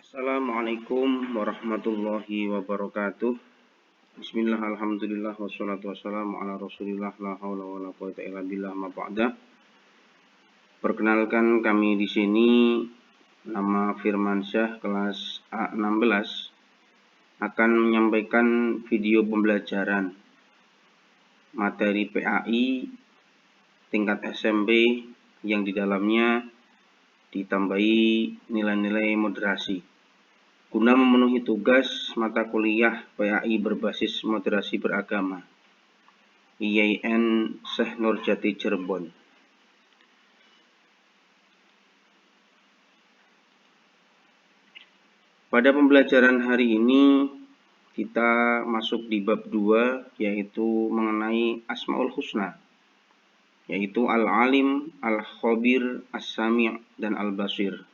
Assalamualaikum warahmatullahi wabarakatuh. Bismillah, alhamdulillah, wassalatu wassalamu ala rasulillah, la haula wala quwata illa billah, ma ba'da. Perkenalkan, kami di sini nama Firmansyah, kelas A16, akan menyampaikan video pembelajaran materi PAI tingkat SMP yang di dalamnya ditambahi nilai-nilai moderasi guna memenuhi tugas mata kuliah PAI berbasis moderasi beragama IAIN Syekh Nurjati Cirebon. Pada pembelajaran hari ini kita masuk di bab 2, yaitu mengenai Asmaul Husna, yaitu Al-Alim, Al-Khabir, As-Sami' dan Al-Basir.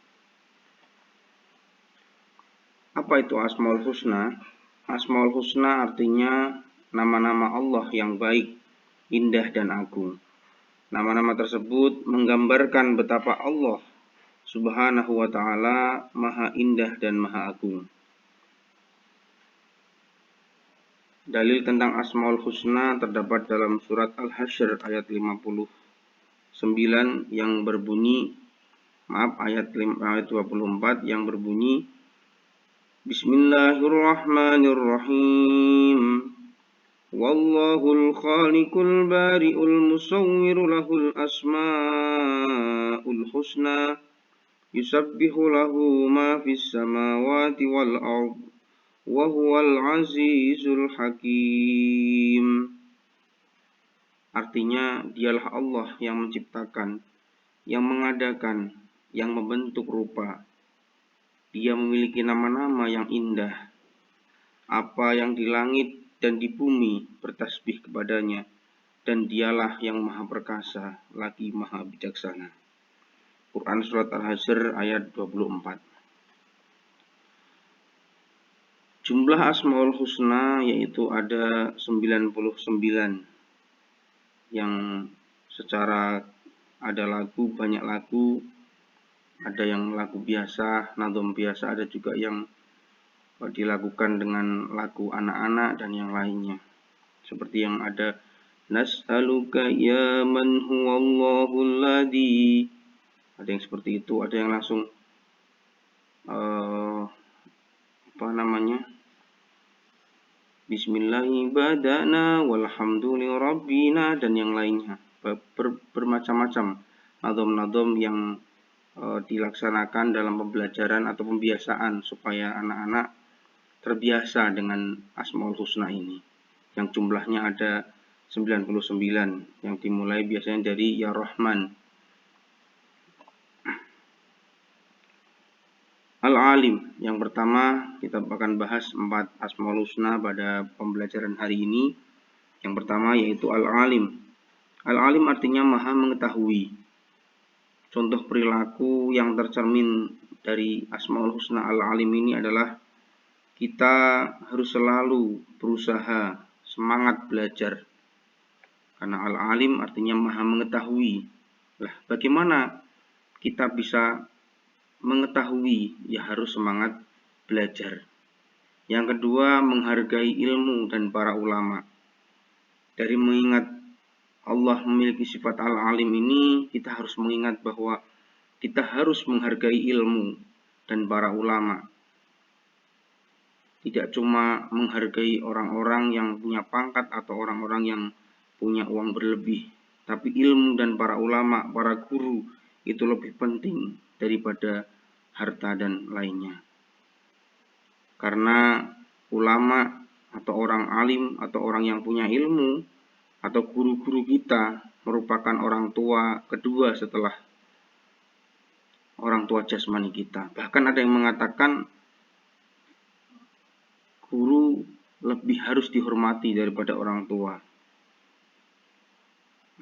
Apa itu Asmaul Husna? Asmaul Husna artinya nama-nama Allah yang baik, indah dan agung. Nama-nama tersebut menggambarkan betapa Allah Subhanahu wa ta'ala maha indah dan maha agung. Dalil tentang Asmaul Husna terdapat dalam surat Al-Hasyr ayat 59 yang berbunyi, ayat 24 yang berbunyi, Bismillahirrahmanirrahim. Wallahul khaliqul bari'ul musawwiru lahul asma'ul husna yusabbihu lahu ma fis samawati wal ard wa huwal azizul hakim. Artinya, dialah Allah yang menciptakan, yang mengadakan, yang membentuk rupa. Dia memiliki nama-nama yang indah. Apa yang di langit dan di bumi bertasbih kepadanya, dan dialah yang maha perkasa, lagi maha bijaksana. Quran Surat Al-Hasyr ayat 24. Jumlah Asmaul Husna yaitu ada 99, yang secara ada lagu, banyak lagu, ada yang lagu biasa, nadom biasa, ada juga yang dilakukan dengan lagu anak-anak dan yang lainnya. Seperti yang ada Nas'aluka ya man huwallahul ladzi. Ada yang seperti itu, ada yang langsung Bismillahi badana walhamdulillahi rabbina dan yang lainnya. Bermacam-macam nadom-nadom yang dilaksanakan dalam pembelajaran atau pembiasaan supaya anak-anak terbiasa dengan Asmaul Husna ini, yang jumlahnya ada 99, yang dimulai biasanya dari Ya Rahman. Al-Alim, yang pertama kita akan bahas 4 Asmaul Husna pada pembelajaran hari ini. Yang pertama yaitu Al-Alim. Al-Alim artinya maha mengetahui. Contoh perilaku yang tercermin dari Asmaul Husna Al-Alim ini adalah kita harus selalu berusaha, semangat belajar. Karena Al-Alim artinya maha mengetahui. Nah, bagaimana kita bisa mengetahui? Ya harus semangat belajar. Yang kedua, menghargai ilmu dan para ulama. Dari mengingat Allah memiliki sifat Al-Alim ini, kita harus mengingat bahwa kita harus menghargai ilmu dan para ulama. Tidak cuma menghargai orang-orang yang punya pangkat atau orang-orang yang punya uang berlebih, tapi ilmu dan para ulama, para guru itu lebih penting daripada harta dan lainnya. Karena ulama atau orang alim atau orang yang punya ilmu atau guru-guru kita merupakan orang tua kedua setelah orang tua jasmani kita. Bahkan ada yang mengatakan guru lebih harus dihormati daripada orang tua.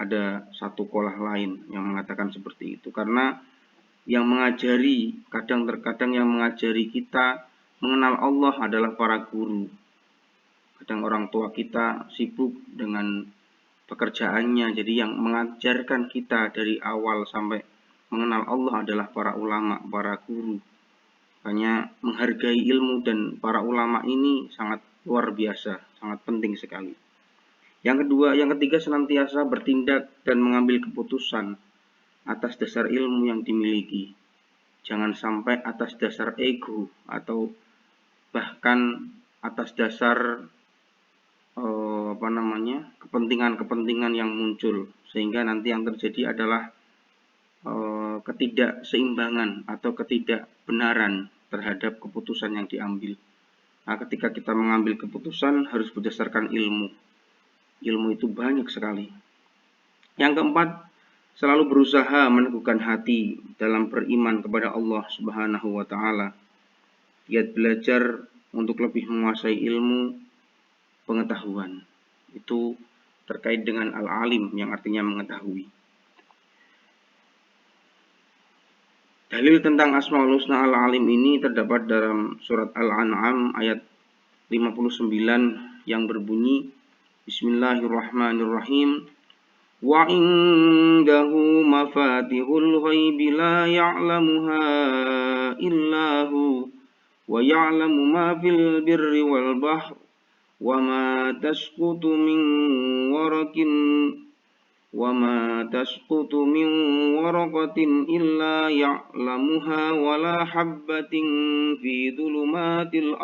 Ada satu qolah lain yang mengatakan seperti itu. Karena yang mengajari, kadang-terkadang yang mengajari kita mengenal Allah adalah para guru. Kadang orang tua kita sibuk dengan pekerjaannya, jadi yang mengajarkan kita dari awal sampai mengenal Allah adalah para ulama, para guru. Makanya menghargai ilmu dan para ulama ini sangat luar biasa, sangat penting sekali. Yang ketiga senantiasa bertindak dan mengambil keputusan atas dasar ilmu yang dimiliki. Jangan sampai atas dasar ego atau bahkan atas dasar kepentingan-kepentingan yang muncul, sehingga nanti yang terjadi adalah ketidakseimbangan atau ketidakbenaran terhadap keputusan yang diambil. Nah, ketika kita mengambil keputusan harus berdasarkan ilmu. Ilmu itu banyak sekali. Yang keempat, selalu berusaha meneguhkan hati dalam beriman kepada Allah Subhanahu wa taala. Giat belajar untuk lebih menguasai ilmu pengetahuan. Itu terkait dengan al-alim yang artinya mengetahui. Dalil tentang Asmaul Husna al-alim ini terdapat dalam surat Al-An'am ayat 59 yang berbunyi Bismillahirrahmanirrahim. Wa indahu mafatihul ghaibi la ya'lamuha illahu wa ya'lamu ma fil birri wal bahr wa ma tasqutu min waraqatin illa ya'lamuha wa la habbatin fi dhulumatil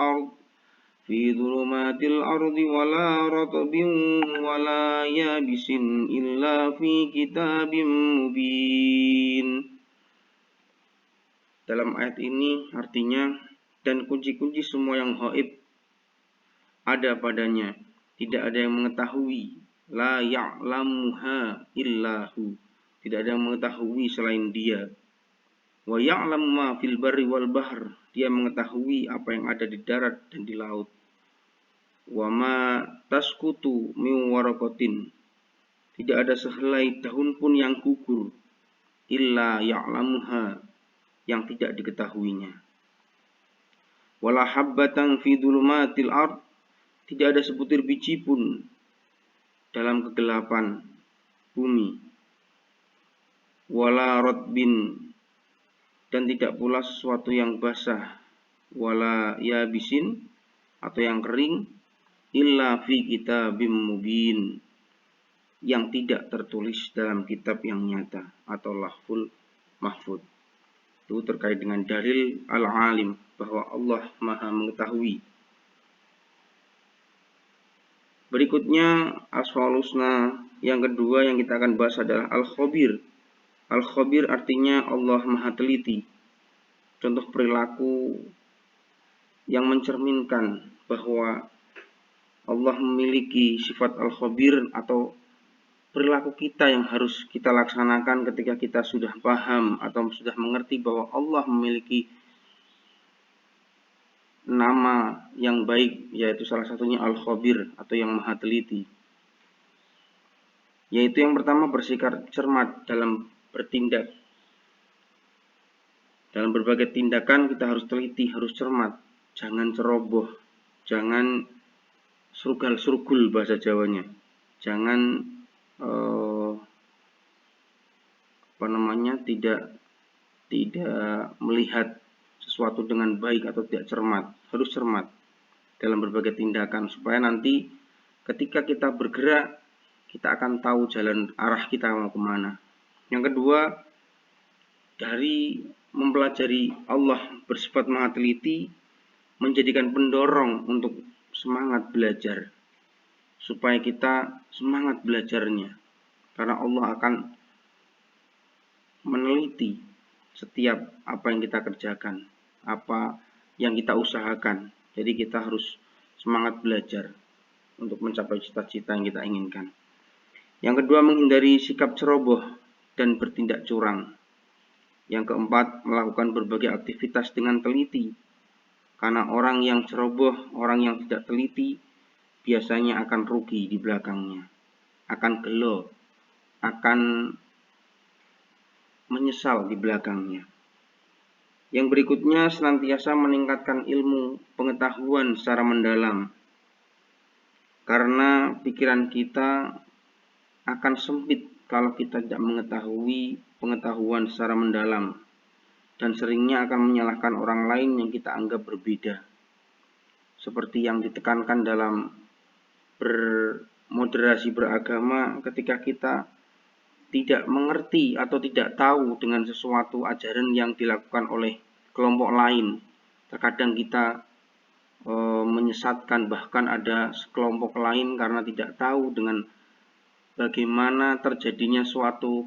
ardi wa la ratbin wa la yabisin illa fi kitabim mubin. Dalam ayat ini artinya, dan kunci-kunci semua yang gaib ada padanya, tidak ada yang mengetahui. La ya'lamuha illahu, tidak ada yang mengetahui selain dia. Wa ya'lamu ma fil barri wal bahr, dia mengetahui apa yang ada di darat dan di laut. Wa ma tasqutu min waraqatin, tidak ada sehelai daun pun yang gugur. Illa ya'lamuha, yang tidak diketahuinya. Wala habbatan fi dhulumatil ard, tidak ada sebutir biji pun dalam kegelapan bumi. Wala rotbin, dan tidak pula sesuatu yang basah. Wala yabisin, atau yang kering. Illa fi kitabim mubin, yang tidak tertulis dalam kitab yang nyata atau lahful mahfud. Itu terkait dengan dalil al-alim, bahwa Allah maha mengetahui. Berikutnya Asmaul Husna yang kedua yang kita akan bahas adalah Al-Khabir. Al-Khabir artinya Allah maha teliti. Contoh perilaku yang mencerminkan bahwa Allah memiliki sifat Al-Khabir, atau perilaku kita yang harus kita laksanakan ketika kita sudah paham atau sudah mengerti bahwa Allah memiliki nama yang baik, yaitu salah satunya Al-Khabir atau yang maha teliti. Yaitu yang pertama, bersikap cermat dalam bertindak. Dalam berbagai tindakan kita harus teliti, harus cermat. Jangan ceroboh, jangan surgal-surgul bahasa Jawanya. Jangan tidak melihat sesuatu dengan baik atau tidak cermat. Harus cermat dalam berbagai tindakan, supaya nanti ketika kita bergerak, kita akan tahu jalan arah kita mau kemana. Yang kedua, dari mempelajari Allah bersifat maha teliti, menjadikan pendorong untuk semangat belajar, supaya kita semangat belajarnya, karena Allah akan meneliti setiap apa yang kita kerjakan, apa yang kita usahakan. Jadi kita harus semangat belajar untuk mencapai cita-cita yang kita inginkan. Yang kedua, menghindari sikap ceroboh dan bertindak curang. Yang keempat, melakukan berbagai aktivitas dengan teliti. Karena orang yang ceroboh, orang yang tidak teliti, biasanya akan rugi di belakangnya, akan gelo, akan menyesal di belakangnya. Yang berikutnya, senantiasa meningkatkan ilmu pengetahuan secara mendalam. Karena pikiran kita akan sempit kalau kita tidak mengetahui pengetahuan secara mendalam. dan seringnya akan menyalahkan orang lain yang kita anggap berbeda. Seperti yang ditekankan dalam bermoderasi beragama, ketika kita tidak mengerti atau tidak tahu dengan sesuatu ajaran yang dilakukan oleh kelompok lain, terkadang kita menyesatkan, bahkan ada sekelompok lain karena tidak tahu dengan bagaimana terjadinya suatu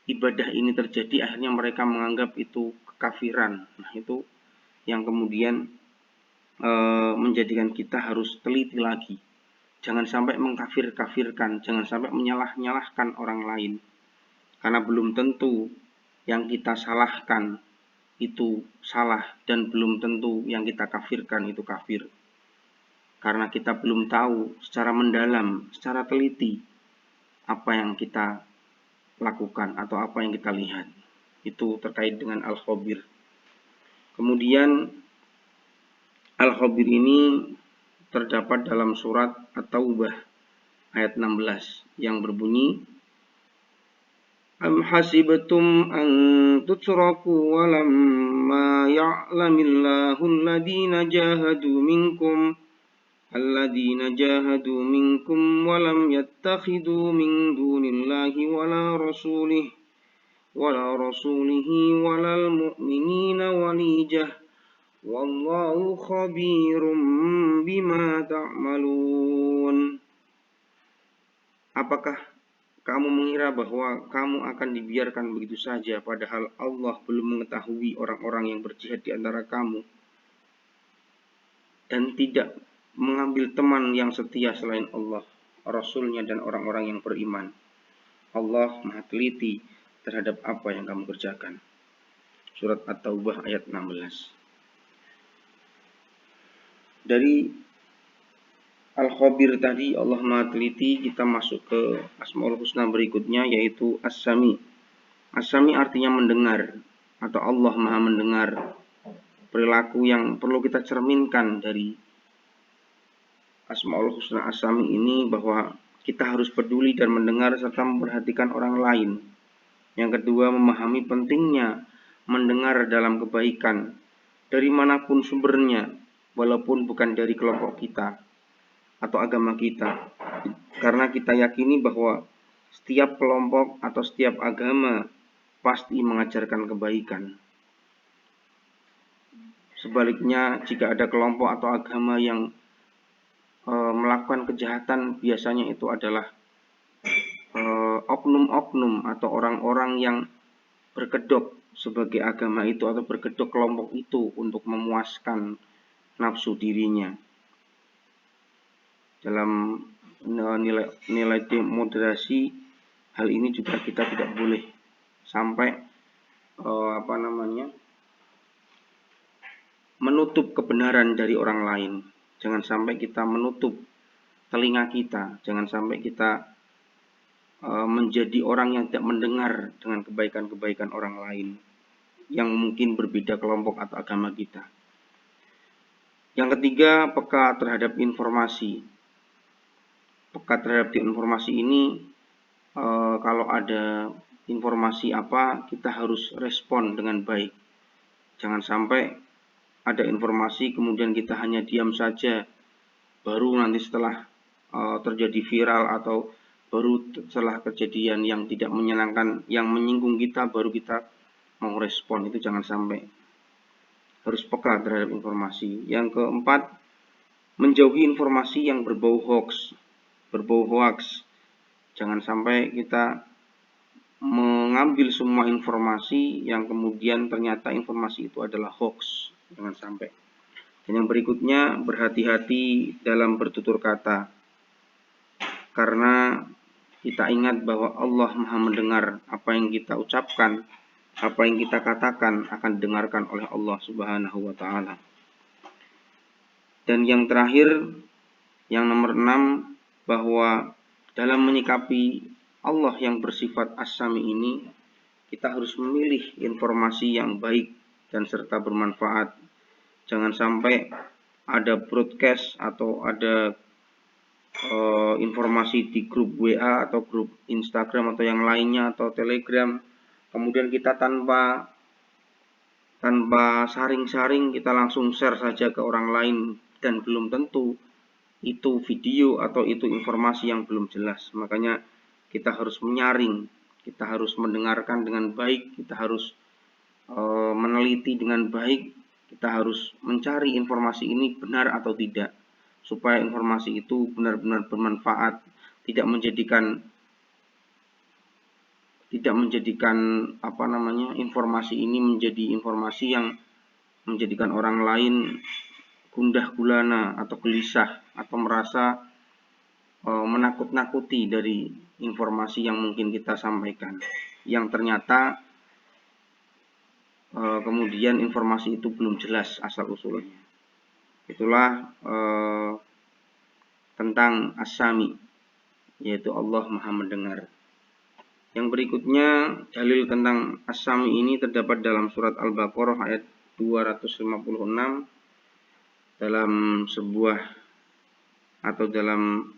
ibadah ini terjadi, akhirnya mereka menganggap itu kekafiran. Nah, itu yang kemudian menjadikan kita harus teliti lagi. Jangan sampai mengkafir-kafirkan, jangan sampai menyalah-nyalahkan orang lain. Karena belum tentu yang kita salahkan itu salah, dan belum tentu yang kita kafirkan itu kafir. Karena kita belum tahu secara mendalam, secara teliti apa yang kita lakukan atau apa yang kita lihat. Itu terkait dengan Al-Khabir. Kemudian Al-Khabir ini terdapat dalam surat At-Taubah ayat 16 yang berbunyi, Am hasibtum an tutraku walamma ya'lamillahu alladhina jahadu minkum walam yattakhidhu min dunillahi wala rasulihi walal mu'minina walijah wallahu khabirum bima ta'malun. Apakah kamu mengira bahwa kamu akan dibiarkan begitu saja, padahal Allah belum mengetahui orang-orang yang berjihad di antara kamu dan tidak mengambil teman yang setia selain Allah, Rasulnya, dan orang-orang yang beriman. Allah Maha teliti terhadap apa yang kamu kerjakan. Surat At-Taubah ayat 16. Dari Al-Khabir tadi, Allah Maha teliti, kita masuk ke Asmaul Husna berikutnya, yaitu As-Sami. As-Sami artinya mendengar, atau Allah Maha mendengar. Perilaku yang perlu kita cerminkan dari Asmaul Husna As-Sami ini, bahwa kita harus peduli dan mendengar serta memperhatikan orang lain. Yang kedua, memahami pentingnya mendengar dalam kebaikan dari manapun sumbernya, walaupun bukan dari kelompok kita atau agama kita, karena kita yakini bahwa setiap kelompok atau setiap agama pasti mengajarkan kebaikan. Sebaliknya, jika ada kelompok atau agama yang melakukan kejahatan, biasanya itu adalah oknum-oknum atau orang-orang yang berkedok sebagai agama itu atau berkedok kelompok itu untuk memuaskan nafsu dirinya. Dalam nilai moderasi, hal ini juga kita tidak boleh sampai menutup kebenaran dari orang lain. Jangan sampai kita menutup telinga kita, jangan sampai kita menjadi orang yang tidak mendengar dengan kebaikan-kebaikan orang lain yang mungkin berbeda kelompok atau agama kita. Yang ketiga, peka terhadap informasi. Peka terhadap informasi ini, kalau ada informasi apa, kita harus respon dengan baik. Jangan sampai ada informasi kemudian kita hanya diam saja, baru nanti setelah terjadi viral atau baru setelah kejadian yang tidak menyenangkan, yang menyinggung kita, baru kita mau respon. Itu jangan sampai. Harus peka terhadap informasi. Yang keempat, menjauhi informasi yang berbau hoax. Jangan sampai kita mengambil semua informasi yang kemudian ternyata informasi itu adalah hoax. Jangan sampai. Dan yang berikutnya, berhati-hati dalam bertutur kata. Karena kita ingat bahwa Allah Maha mendengar apa yang kita ucapkan, apa yang kita katakan akan didengarkan oleh Allah Subhanahu wa Ta'ala. Dan yang terakhir, yang nomor 6, bahwa dalam menyikapi Allah yang bersifat As-Sami ini, kita harus memilih informasi yang baik dan serta bermanfaat. Jangan sampai ada broadcast atau ada informasi di grup WA atau grup Instagram atau yang lainnya atau Telegram, kemudian kita tanpa tanpa saring-saring kita langsung share saja ke orang lain, dan belum tentu itu video atau itu informasi yang belum jelas. Makanya kita harus menyaring, kita harus mendengarkan dengan baik, kita harus meneliti dengan baik, kita harus mencari informasi ini benar atau tidak, supaya informasi itu benar-benar bermanfaat, tidak menjadikan informasi ini menjadi informasi yang menjadikan orang lain gundah gulana atau gelisah atau merasa menakut-nakuti dari informasi yang mungkin kita sampaikan, yang ternyata kemudian informasi itu belum jelas asal usulnya. Itulah tentang As-Sami, yaitu Allah Maha Mendengar. Yang berikutnya, dalil tentang As-Sami ini terdapat dalam surat Al-Baqarah ayat 256, dalam sebuah atau dalam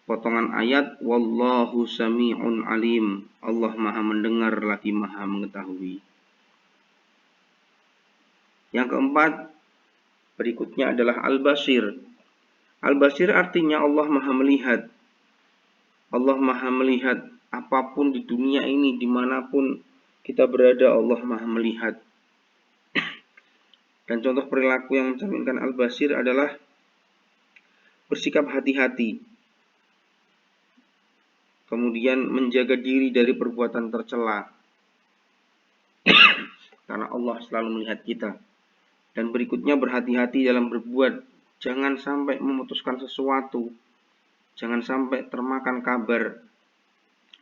potongan ayat, Wallahu Sami'un Alim, Allah Maha Mendengar lagi Maha Mengetahui. Yang keempat, berikutnya adalah Al-Basir. Al-Basir artinya Allah Maha Melihat. Allah Maha Melihat apapun di dunia ini, dimanapun kita berada, Allah Maha Melihat. Dan contoh perilaku yang mencerminkan Al-Basir adalah bersikap hati-hati, kemudian menjaga diri dari perbuatan tercela, karena Allah selalu melihat kita. Dan berikutnya, berhati-hati dalam berbuat, jangan sampai memutuskan sesuatu, jangan sampai termakan kabar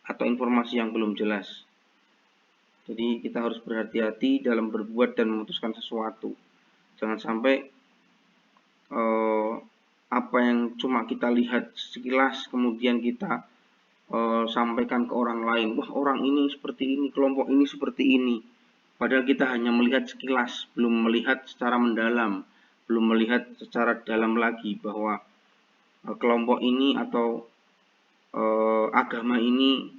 atau informasi yang belum jelas. Jadi kita harus berhati-hati dalam berbuat dan memutuskan sesuatu. Jangan sampai apa yang cuma kita lihat sekilas kemudian kita sampaikan ke orang lain. Wah, orang ini seperti ini, kelompok ini seperti ini. Padahal kita hanya melihat sekilas, belum melihat secara mendalam, belum melihat secara dalam lagi bahwa kelompok ini atau agama ini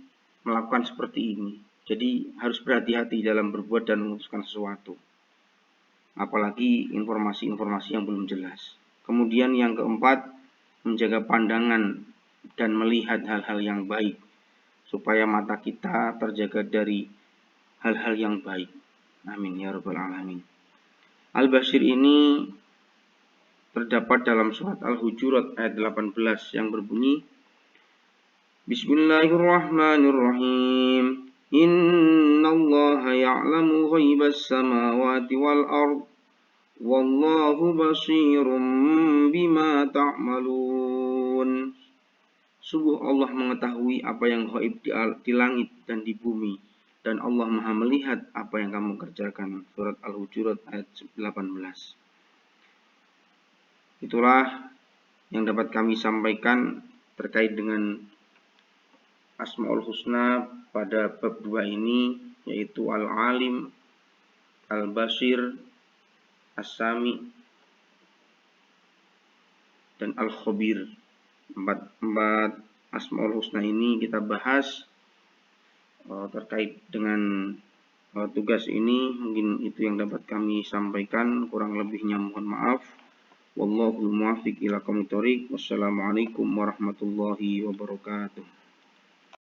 melakukan seperti ini. Jadi harus berhati-hati dalam berbuat dan memutuskan sesuatu, apalagi informasi-informasi yang belum jelas. Kemudian yang keempat, menjaga pandangan dan melihat hal-hal yang baik, supaya mata kita terjaga dari hal-hal yang baik. Amin ya rabbal alamin. Al-Basir ini terdapat dalam surat Al-Hujurat ayat 18 yang berbunyi, Bismillahirrahmanirrahim. Innallaha ya'lamu ghaibas samawati wal ard, wallahu basirum bima ta'malun. Sungguh Allah mengetahui apa yang gaib di langit dan di bumi, dan Allah Maha melihat apa yang kamu kerjakan. Surat Al-Hujurat ayat 18. Itulah yang dapat kami sampaikan terkait dengan Asmaul Husna pada bab 2 ini, yaitu Al-Alim, Al-Basir, As-Sami, dan Al-Khabir. Empat Asmaul Husna ini kita bahas terkait dengan tugas ini. Mungkin itu yang dapat kami sampaikan, kurang lebihnya mohon maaf. Wallahul muwaffiq ila aqwamit thoriq. Wassalamualaikum warahmatullahi wabarakatuh.